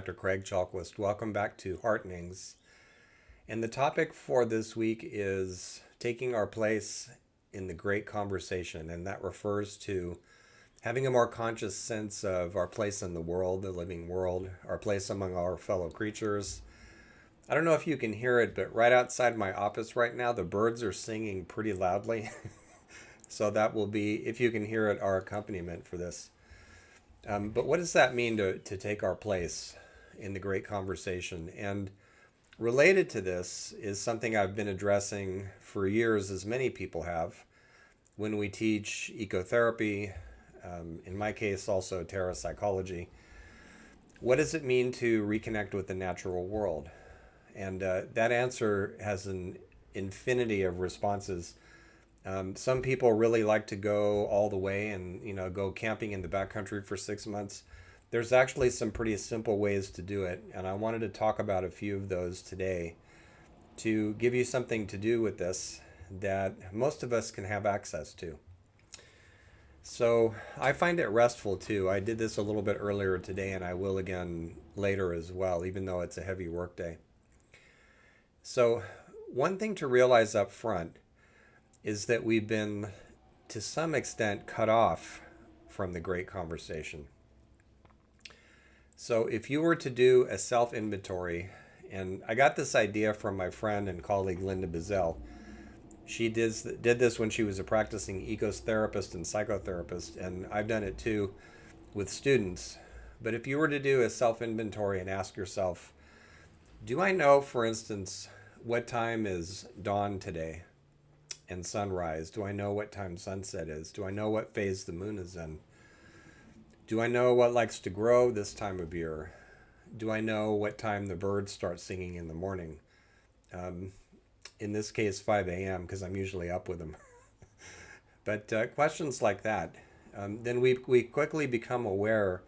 Dr. Craig Chalkwist. Welcome back to Heartenings. And the topic for this week is taking our place in the great conversation, and that refers to having a more conscious sense of our place in the world, the living world, our place among our fellow creatures. I don't know if you can hear it, but right outside my office right now, the birds are singing pretty loudly. So that will be, if you can hear it, our accompaniment for this. But what does that mean to take our place in the great conversation? And related to this is something I've been addressing for years, as many people have, when we teach ecotherapy, in my case, also parapsychology. What does it mean to reconnect with the natural world? And that answer has an infinity of responses. Some people really like to go all the way and go camping in the backcountry for 6 months. There's actually some pretty simple ways to do it, and I wanted to talk about a few of those today to give you something to do with this that most of us can have access to. So I find it restful too. I did this a little bit earlier today, and I will again later as well, even though it's a heavy work day. So one thing to realize up front is that we've been, to some extent, cut off from the great conversation. So if you were to do a self-inventory, and I got this idea from my friend and colleague Linda Bizel. She did this when she was a practicing ecotherapist and psychotherapist, and I've done it too with students. But if you were to do a self-inventory and ask yourself, do I know, for instance, what time is dawn today and sunrise? Do I know what time sunset is? Do I know what phase the moon is in? Do I know what likes to grow this time of year? Do I know what time the birds start singing in the morning? In this case, 5 a.m., because I'm usually up with them. But questions like that, then we quickly become aware,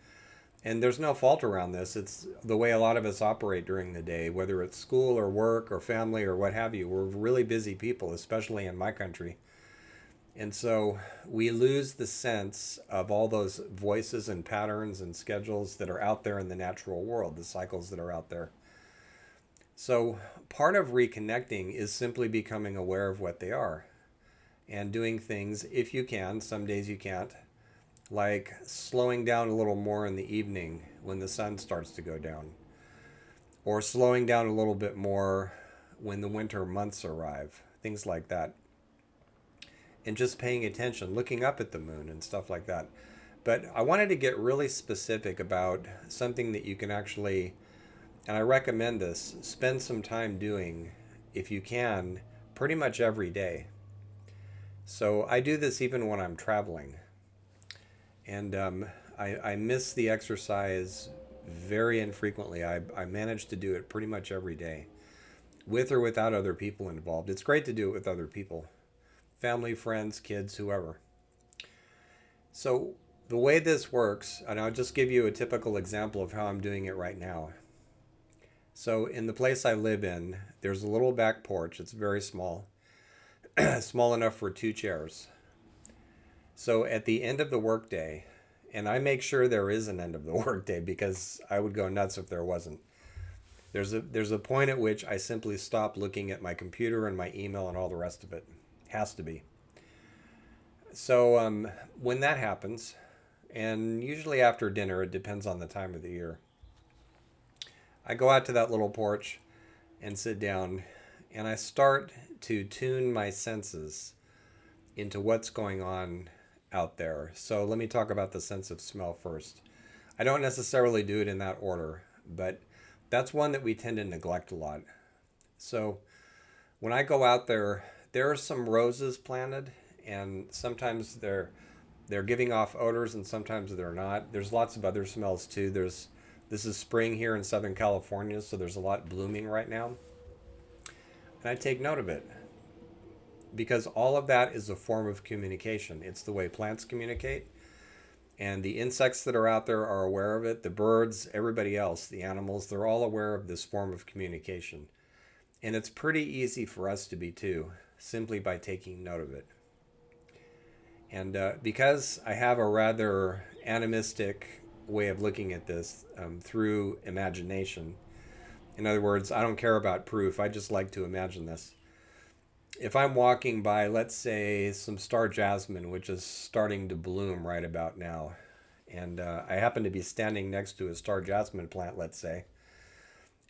and there's no fault around this. It's the way a lot of us operate during the day, whether it's school or work or family or what have you. We're really busy people, especially in my country. And so we lose the sense of all those voices and patterns and schedules that are out there in the natural world, the cycles that are out there. So part of reconnecting is simply becoming aware of what they are and doing things, if you can, some days you can't, like slowing down a little more in the evening when the sun starts to go down, or slowing down a little bit more when the winter months arrive, things like that. And just paying attention, looking up at the moon and stuff like that. But I wanted to get really specific about something that you can actually, and I recommend this, spend some time doing, if you can, pretty much every day. So I do this even when I'm traveling. And I miss the exercise very infrequently. I manage to do it pretty much every day, with or without other people involved. It's great to do it with other people. Family, friends, kids, whoever. So the way this works, and I'll just give you a typical example of how I'm doing it right now. So in the place I live in, there's a little back porch. It's very small, small enough for 2 chairs. So at the end of the workday, and I make sure there is an end of the workday because I would go nuts if there wasn't. There's a point at which I simply stop looking at my computer and my email and all the rest of it. Has to be. So when that happens, and usually after dinner, it depends on the time of the year, I go out to that little porch and sit down, and I start to tune my senses into what's going on out there. So let me talk about the sense of smell first. I don't necessarily do it in that order, but that's one that we tend to neglect a lot. So when I go out there, there are some roses planted, and sometimes they're giving off odors, and sometimes they're not. There's lots of other smells too. This is spring here in Southern California, so there's a lot blooming right now. And I take note of it because all of that is a form of communication. It's the way plants communicate, and the insects that are out there are aware of it. The birds, everybody else, the animals, they're all aware of this form of communication. And it's pretty easy for us to be too, simply by taking note of it. And because I have a rather animistic way of looking at this through imagination. In other words, I don't care about proof. I just like to imagine this. If I'm walking by, let's say, some star jasmine, which is starting to bloom right about now, and I happen to be standing next to a star jasmine plant, let's say,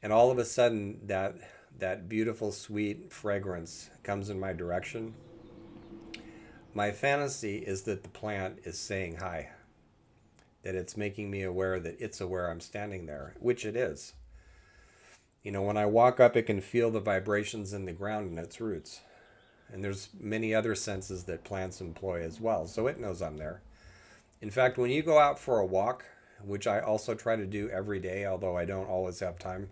and all of a sudden that beautiful, sweet fragrance comes in my direction, my fantasy is that the plant is saying hi, that it's making me aware that it's aware I'm standing there, which it is. When I walk up, it can feel the vibrations in the ground and its roots. And there's many other senses that plants employ as well, so it knows I'm there. In fact, when you go out for a walk, which I also try to do every day, although I don't always have time,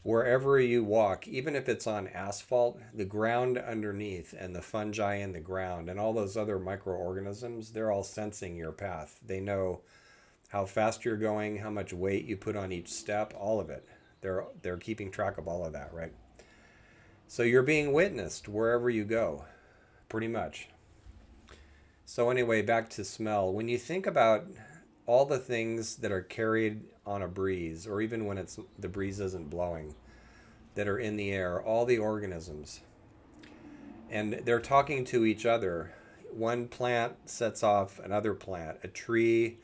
wherever you walk, even if it's on asphalt, the ground underneath and the fungi in the ground and all those other microorganisms, they're all sensing your path. They know how fast you're going, how much weight you put on each step, all of it. They're keeping track of all of that, right? So you're being witnessed wherever you go, pretty much. So anyway, back to smell. When you think about all the things that are carried on a breeze, or even when the breeze isn't blowing, that are in the air, all the organisms, and they're talking to each other. One plant sets off another plant. A tree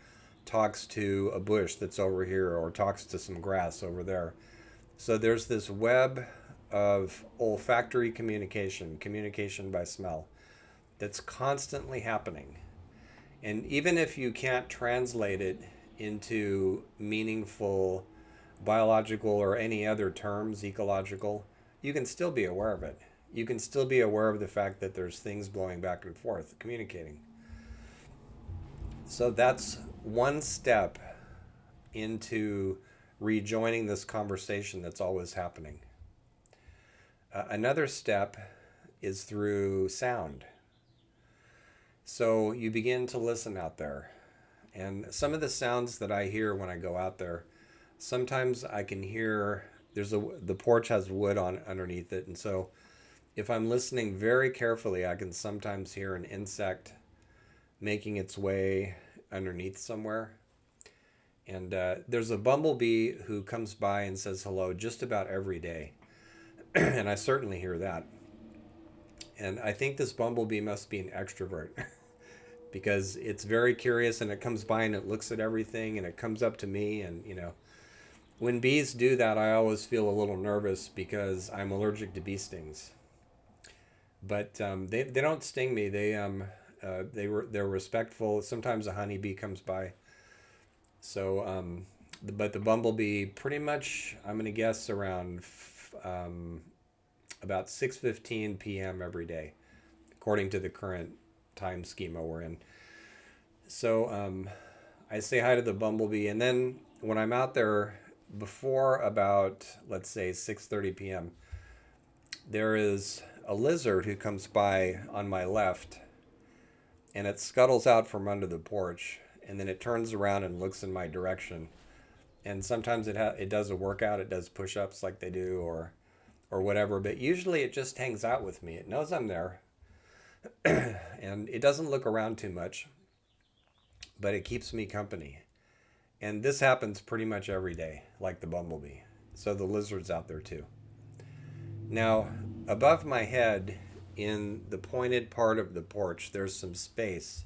talks to a bush that's over here, or talks to some grass over there. So there's this web of olfactory communication, communication by smell, that's constantly happening. And even if you can't translate it into meaningful biological or any other terms, ecological, you can still be aware of it. You can still be aware of the fact that there's things blowing back and forth, communicating. So that's one step into rejoining this conversation that's always happening. Another step is through sound. So you begin to listen out there. And some of the sounds that I hear when I go out there, sometimes I can hear the porch has wood on underneath it, and so if I'm listening very carefully, I can sometimes hear an insect making its way underneath somewhere. And there's a bumblebee who comes by and says hello just about every day. And I certainly hear that. And I think this bumblebee must be an extrovert because it's very curious, and it comes by and it looks at everything, and it comes up to me. And, when bees do that, I always feel a little nervous because I'm allergic to bee stings. But they don't sting me. They're respectful. Sometimes a honeybee comes by. So, but the bumblebee pretty much, I'm going to guess around about 6:15 p.m. every day, according to the current time schema we're in. So I say hi to the bumblebee, and then when I'm out there before about, let's say, 6:30 p.m., there is a lizard who comes by on my left, and it scuttles out from under the porch, and then it turns around and looks in my direction. And sometimes it does a workout, it does push-ups like they do, or whatever, but usually it just hangs out with me. It knows I'm there, and it doesn't look around too much, but it keeps me company. And this happens pretty much every day, like the bumblebee. So the lizard's out there too. Now, above my head, in the pointed part of the porch, there's some space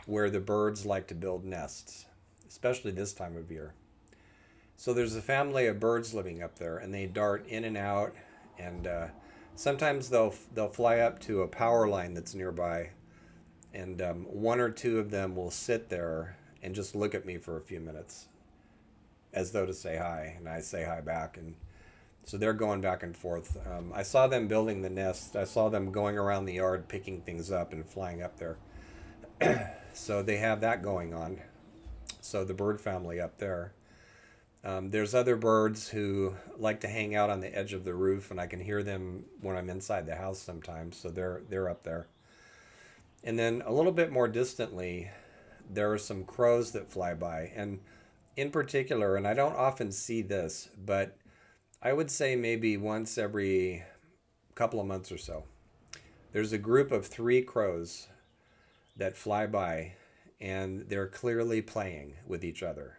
where the birds like to build nests, especially this time of year. So there's a family of birds living up there, and they dart in and out, and sometimes they'll fly up to a power line that's nearby, and one or two of them will sit there and just look at me for a few minutes, as though to say hi, and I say hi back, and so they're going back and forth. I saw them building the nest. I saw them going around the yard picking things up and flying up there. So they have that going on. So the bird family up there. There's other birds who like to hang out on the edge of the roof, and I can hear them when I'm inside the house sometimes. So they're up there. And then a little bit more distantly, there are some crows that fly by. And in particular, and I don't often see this, but I would say maybe once every couple of months or so, there's a group of 3 crows that fly by, and they're clearly playing with each other.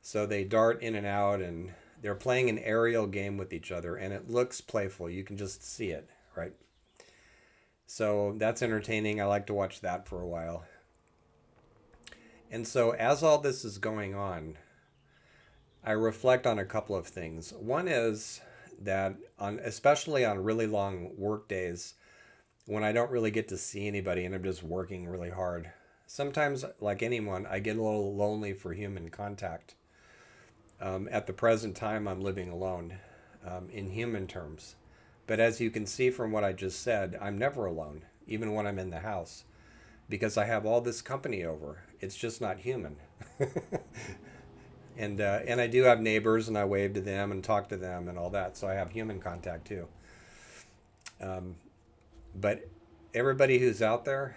So they dart in and out, and they're playing an aerial game with each other, and it looks playful. You can just see it, right? So that's entertaining. I like to watch that for a while. And so as all this is going on, I reflect on a couple of things. One is that on especially on really long work days, when I don't really get to see anybody and I'm just working really hard, sometimes, like anyone, I get a little lonely for human contact. At the present time, I'm living alone in human terms. But as you can see from what I just said, I'm never alone, even when I'm in the house, because I have all this company over. It's just not human. And I do have neighbors, and I wave to them and talk to them and all that. So I have human contact too. But everybody who's out there,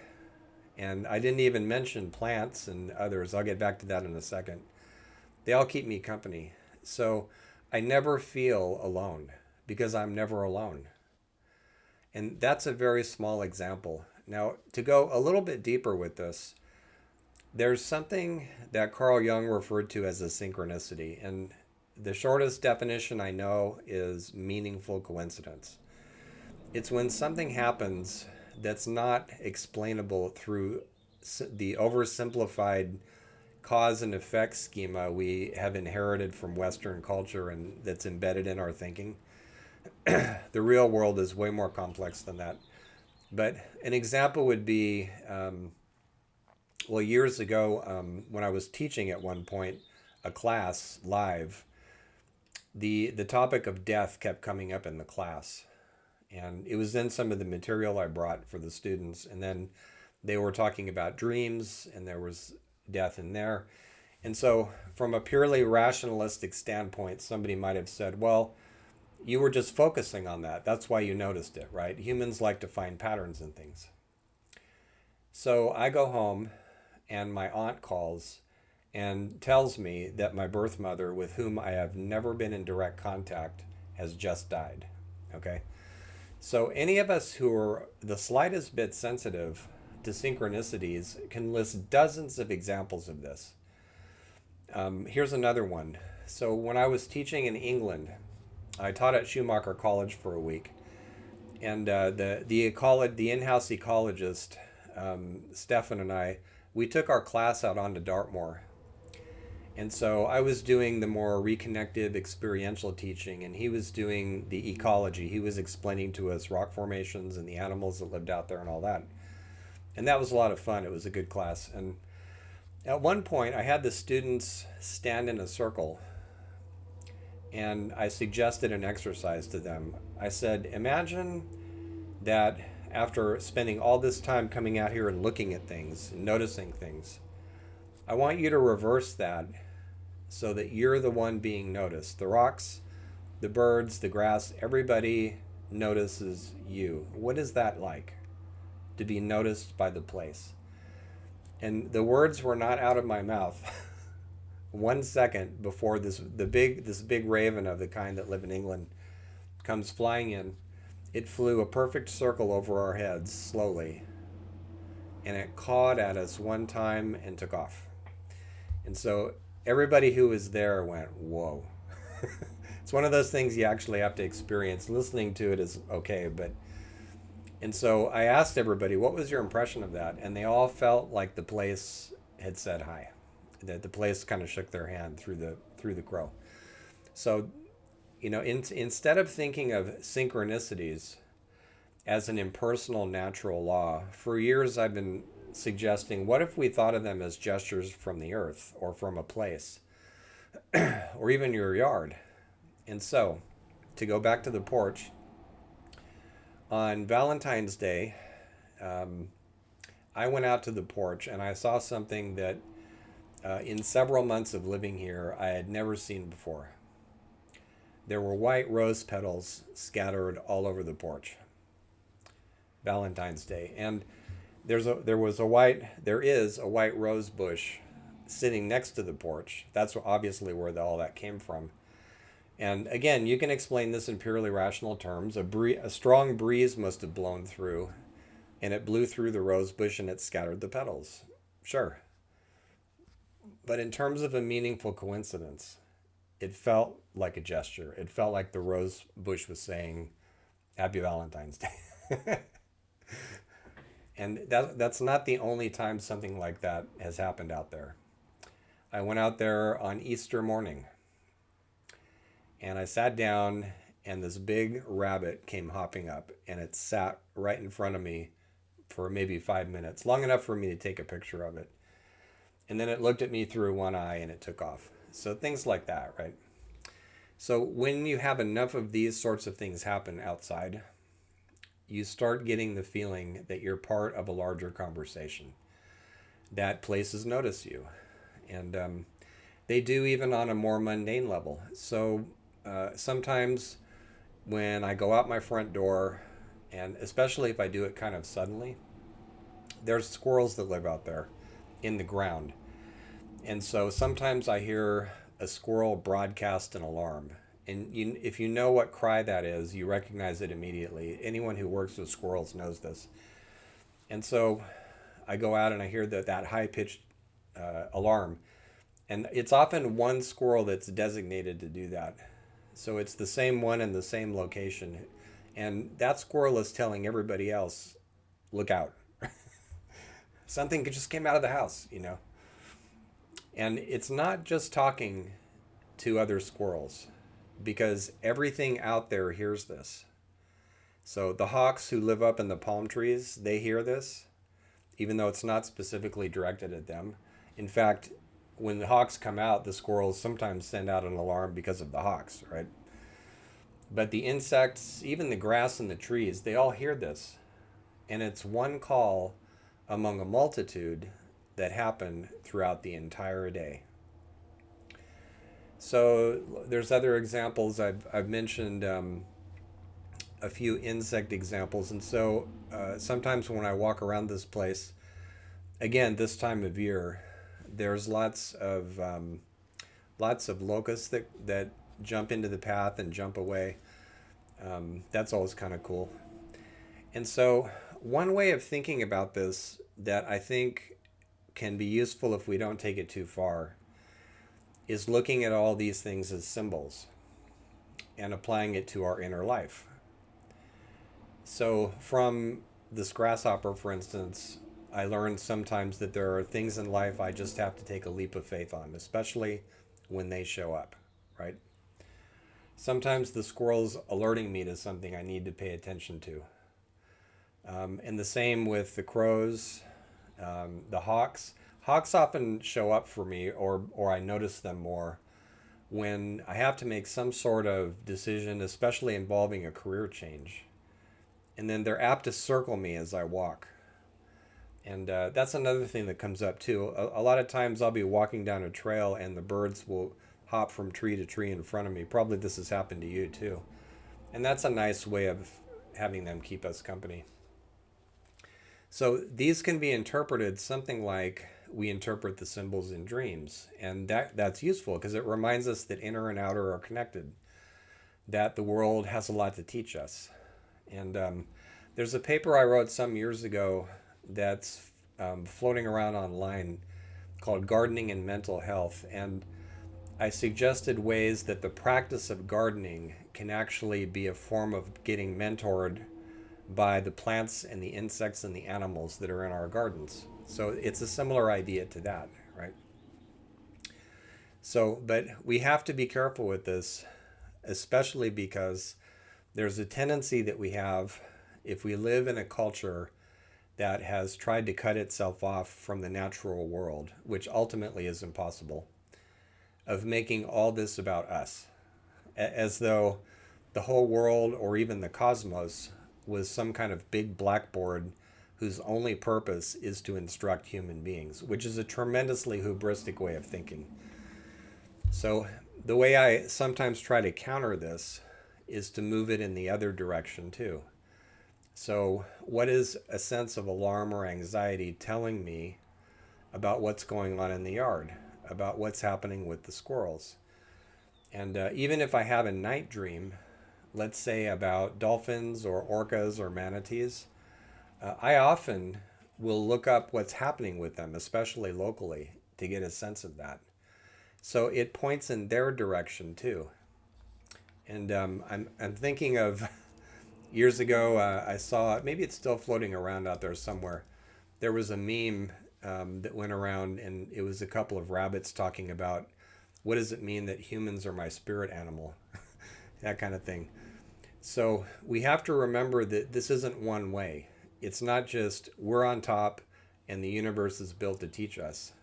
and I didn't even mention plants and others. I'll get back to that in a second. They all keep me company. So I never feel alone because I'm never alone. And that's a very small example. Now, to go a little bit deeper with this, there's something that Carl Jung referred to as a synchronicity. And the shortest definition I know is meaningful coincidence. It's when something happens that's not explainable through the oversimplified cause and effect schema we have inherited from Western culture and that's embedded in our thinking. The real world is way more complex than that. But an example would be, well, years ago, when I was teaching at one point a class live, the topic of death kept coming up in the class. And it was in some of the material I brought for the students. And then they were talking about dreams, and there was death in there. And so, from a purely rationalistic standpoint, somebody might have said, well, you were just focusing on that. That's why you noticed it, right? Humans like to find patterns in things. So I go home, and my aunt calls and tells me that my birth mother, with whom I have never been in direct contact, has just died. Okay? So any of us who are the slightest bit sensitive to synchronicities can list dozens of examples of this. Here's another one. So when I was teaching in England, I taught at Schumacher College for a week, and the in-house ecologist Stefan and I, we took our class out onto Dartmoor. And so I was doing the more reconnective experiential teaching, and he was doing the ecology. He was explaining to us rock formations and the animals that lived out there and all that. And that was a lot of fun. It was a good class. And at one point, I had the students stand in a circle, and I suggested an exercise to them. I said, imagine that after spending all this time coming out here and looking at things and noticing things, I want you to reverse that so that you're the one being noticed. The rocks, the birds, the grass, everybody notices you. What is that like, to be noticed by the place? And the words were not out of my mouth 1 second before this big raven of the kind that live in England comes flying in. It flew a perfect circle over our heads slowly, and it cawed at us one time and took off. And so everybody who was there went, whoa. It's one of those things you actually have to experience. Listening to it is okay, but and so I asked everybody, what was your impression of that? And they all felt like the place had said hi. That the place kind of shook their hand through the crow. So, instead of thinking of synchronicities as an impersonal natural law, for years I've been suggesting, what if we thought of them as gestures from the earth or from a place or even your yard? And so, to go back to the porch, on Valentine's Day, I went out to the porch and I saw something that in several months of living here I had never seen before. There were white rose petals scattered all over the porch. Valentine's Day. And there is a white rose bush sitting next to the porch. That's obviously where all that came from. And again, you can explain this in purely rational terms. A strong breeze must have blown through, and it blew through the rose bush and it scattered the petals. Sure. But in terms of a meaningful coincidence, it felt like a gesture. It felt like the rose bush was saying, Happy Valentine's Day. And that's not the only time something like that has happened out there. I went out there on Easter morning and I sat down, and this big rabbit came hopping up, and it sat right in front of me for maybe 5 minutes, long enough for me to take a picture of it. And then it looked at me through one eye and it took off. So things like that, right? So when you have enough of these sorts of things happen outside, you start getting the feeling that you're part of a larger conversation, that places notice you. And they do even on a more mundane level. So sometimes when I go out my front door, and especially if I do it kind of suddenly, there's squirrels that live out there in the ground. And so sometimes I hear a squirrel broadcast an alarm. And if you know what cry that is, you recognize it immediately. Anyone who works with squirrels knows this. And so I go out and I hear that high pitched alarm. And it's often one squirrel that's designated to do that. So it's the same one in the same location. And that squirrel is telling everybody else, look out. Something just came out of the house. And it's not just talking to other squirrels, because everything out there hears this. So the hawks who live up in the palm trees, they hear this, even though it's not specifically directed at them. In fact, when the hawks come out, the squirrels sometimes send out an alarm because of the hawks, right? But the insects, even the grass and the trees, they all hear this. And it's one call among a multitude that happen throughout the entire day. So there's other examples. I've mentioned a few insect examples. And so sometimes when I walk around this place, again, this time of year, there's lots of locusts that jump into the path and jump away. That's always kind of cool. And so one way of thinking about this that I think can be useful if we don't take it too far is looking at all these things as symbols and applying it to our inner life. So from this grasshopper, for instance, I learned sometimes that there are things in life I just have to take a leap of faith on, especially when they show up, right? Sometimes the squirrel's alerting me to something I need to pay attention to. And the same with the crows, the hawks. Hawks often show up for me, or I notice them more when I have to make some sort of decision, especially involving a career change. And then they're apt to circle me as I walk. And that's another thing that comes up too. A lot of times I'll be walking down a trail and the birds will hop from tree to tree in front of me. Probably this has happened to you too. And that's a nice way of having them keep us company. So these can be interpreted something like we interpret the symbols in dreams. And that's useful because it reminds us that inner and outer are connected, that the world has a lot to teach us. And there's a paper I wrote some years ago that's floating around online called Gardening and Mental Health. And I suggested ways that the practice of gardening can actually be a form of getting mentored by the plants and the insects and the animals that are in our gardens. So it's a similar idea to that, right? So, but we have to be careful with this, especially because there's a tendency that we have, if we live in a culture that has tried to cut itself off from the natural world, which ultimately is impossible, of making all this about us, as though the whole world or even the cosmos was some kind of big blackboard whose only purpose is to instruct human beings, which is a tremendously hubristic way of thinking. So the way I sometimes try to counter this is to move it in the other direction too. So what is a sense of alarm or anxiety telling me about what's going on in the yard, about what's happening with the squirrels? And even if I have a night dream, let's say about dolphins or orcas or manatees, I often we'll look up what's happening with them, especially locally, to get a sense of that. So it points in their direction too. And I'm thinking of years ago, I saw, maybe it's still floating around out there somewhere. There was a meme that went around, and it was a couple of rabbits talking about what does it mean that humans are my spirit animal, that kind of thing. So we have to remember that this isn't one way. It's not just we're on top and the universe is built to teach us,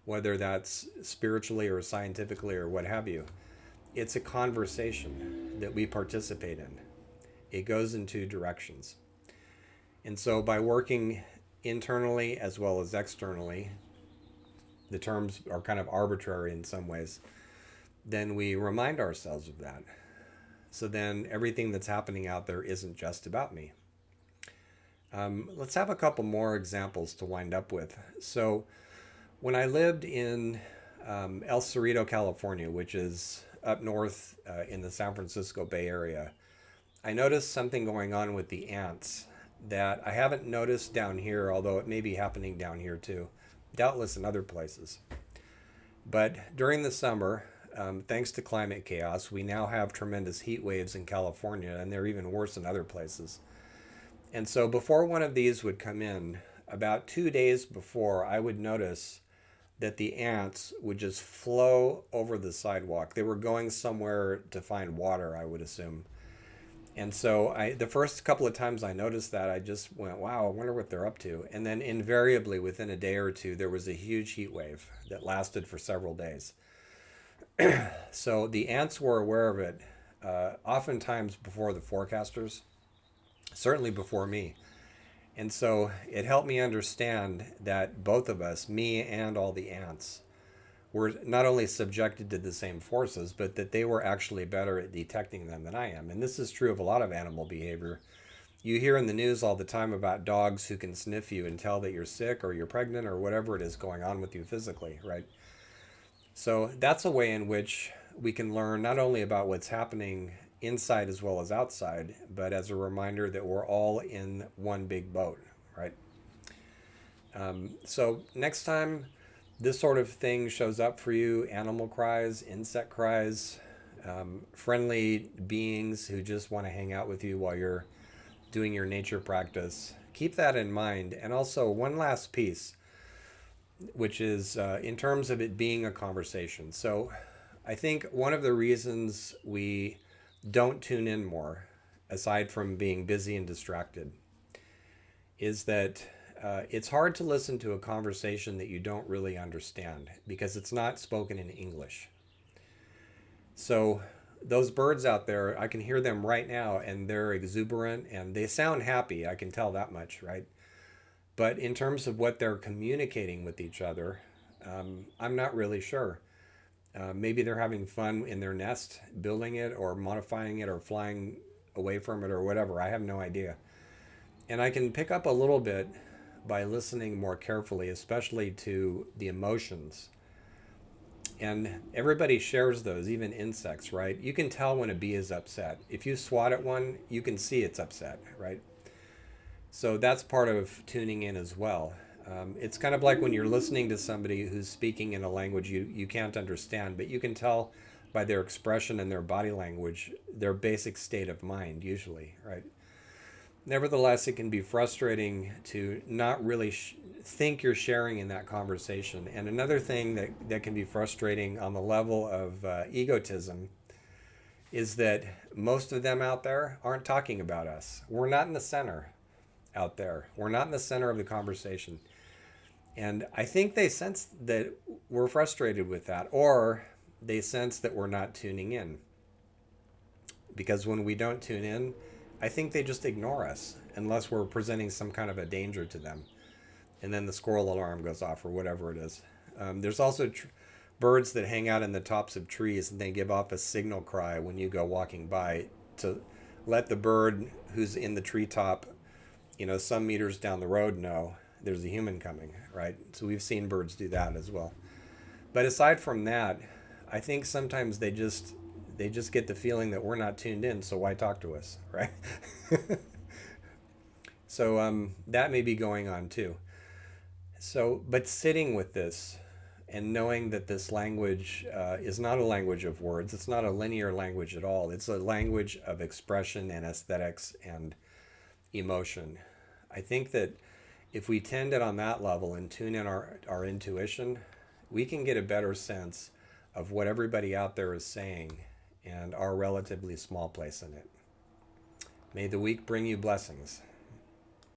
whether that's spiritually or scientifically or what have you. It's a conversation that we participate in. It goes in two directions. And so by working internally as well as externally, the terms are kind of arbitrary in some ways, then we remind ourselves of that. So then everything that's happening out there isn't just about me. Let's have a couple more examples to wind up with. So when I lived in El Cerrito, California, which is up north in the San Francisco Bay Area, I noticed something going on with the ants that I haven't noticed down here, although it may be happening down here too, doubtless in other places. But during the summer, thanks to climate chaos, we now have tremendous heat waves in California, and they're even worse in other places. And so before one of these would come in, about 2 days before, I would notice that the ants would just flow over the sidewalk. They were going somewhere to find water, I would assume. And so the first couple of times I noticed that, I just went, wow, I wonder what they're up to. And then invariably within a day or two, there was a huge heat wave that lasted for several days. So the ants were aware of it, oftentimes before the forecasters, certainly before me. And so it helped me understand that both of us, me and all the ants, were not only subjected to the same forces, but that they were actually better at detecting them than I am. And this is true of a lot of animal behavior. You hear in the news all the time about dogs who can sniff you and tell that you're sick or you're pregnant or whatever it is going on with you physically, right? So that's a way in which we can learn not only about what's happening inside as well as outside, but as a reminder that we're all in one big boat, right? So next time this sort of thing shows up for you, animal cries, insect cries, friendly beings who just want to hang out with you while you're doing your nature practice, keep that in mind. And also, one last piece, which is in terms of it being a conversation. So I think one of the reasons we don't tune in more, aside from being busy and distracted, is that it's hard to listen to a conversation that you don't really understand because it's not spoken in English. So those birds out there, I can hear them right now and they're exuberant and they sound happy. I can tell that much, right? But in terms of what they're communicating with each other, I'm not really sure. Maybe they're having fun in their nest, building it or modifying it or flying away from it or whatever. I have no idea. And I can pick up a little bit by listening more carefully, especially to the emotions. And everybody shares those, even insects, right? You can tell when a bee is upset. If you swat at one, you can see it's upset, right? So that's part of tuning in as well. It's kind of like when you're listening to somebody who's speaking in a language you can't understand, but you can tell by their expression and their body language, their basic state of mind, usually, right? Nevertheless, it can be frustrating to not really think you're sharing in that conversation. And another thing that can be frustrating on the level of egotism is that most of them out there aren't talking about us. We're not in the center out there. We're not in the center of the conversation. And I think they sense that we're frustrated with that, or they sense that we're not tuning in. Because when we don't tune in, I think they just ignore us unless we're presenting some kind of a danger to them. And then the squirrel alarm goes off or whatever it is. There's also birds that hang out in the tops of trees and they give off a signal cry when you go walking by to let the bird who's in the treetop, some meters down the road know there's a human coming, right? So we've seen birds do that as well. But aside from that, I think sometimes they just get the feeling that we're not tuned in, so why talk to us, right? So that may be going on too. So, but sitting with this and knowing that this language is not a language of words, it's not a linear language at all. It's a language of expression and aesthetics and emotion. I think that if we tend it on that level and tune in our intuition, we can get a better sense of what everybody out there is saying and our relatively small place in it. May the week bring you blessings.